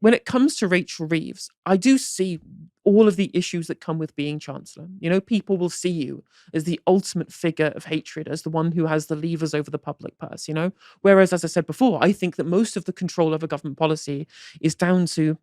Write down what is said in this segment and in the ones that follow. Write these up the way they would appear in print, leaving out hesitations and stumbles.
when it comes to Rachel Reeves, I do see all of the issues that come with being chancellor. You know, people will see you as the ultimate figure of hatred, as the one who has the levers over the public purse, you know? Whereas, as I said before, I think that most of the control over government policy is down to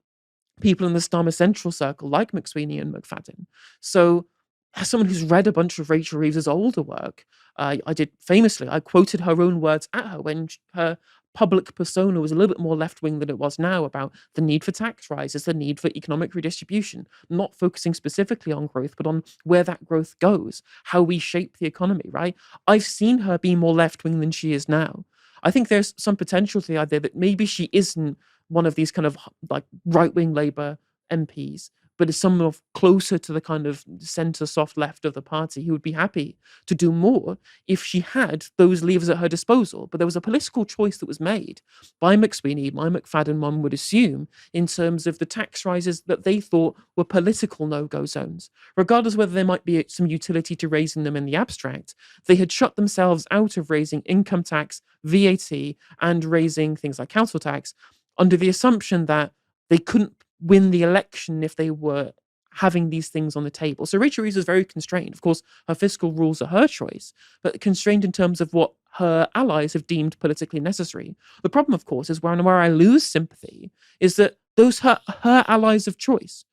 people in the Starmer Central Circle, like McSweeney and McFadden. So, as someone who's read a bunch of Rachel Reeves's older work, I did famously, I quoted her own words at her when her public persona was a little bit more left wing than it was now, about the need for tax rises, the need for economic redistribution, not focusing specifically on growth, but on where that growth goes, how we shape the economy, right? I've seen her be more left wing than she is now. I think there's some potential to the idea that maybe she isn't one of these kind of like right wing Labour MPs, but is someone of closer to the kind of centre soft left of the party who would be happy to do more if she had those levers at her disposal. But there was a political choice that was made by McSweeney, by McFadden, one would assume, in terms of the tax rises that they thought were political no-go zones. Regardless whether there might be some utility to raising them in the abstract, they had shut themselves out of raising income tax, VAT, and raising things like council tax under the assumption that they couldn't win the election if they were having these things on the table. So Rachel Reeves is very constrained. Of course, her fiscal rules are her choice, but constrained in terms of what her allies have deemed politically necessary. The problem, of course, is where I lose sympathy is that those her allies of choice.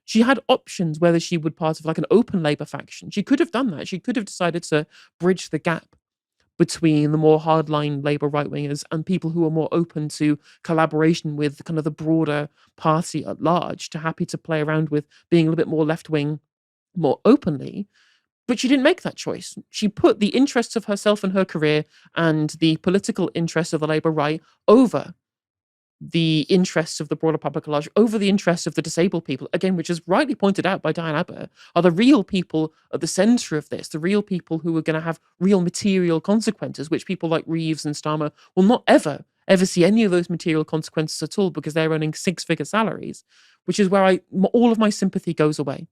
She had options whether she would part of like an open Labour faction. She could have done that. She could have decided to bridge the gap between the more hardline Labour right-wingers and people who are more open to collaboration with kind of the broader party at large, to happy to play around with being a little bit more left-wing more openly. But she didn't make that choice. She put the interests of herself and her career and the political interests of the Labour right over the interests of the broader public at large, over the interests of the disabled people, again, which is rightly pointed out by Diane Abbott, are the real people at the centre of this, the real people who are going to have real material consequences, which people like Reeves and Starmer will not ever see any of those material consequences at all, because they're earning six-figure salaries, which is where all of my sympathy goes away.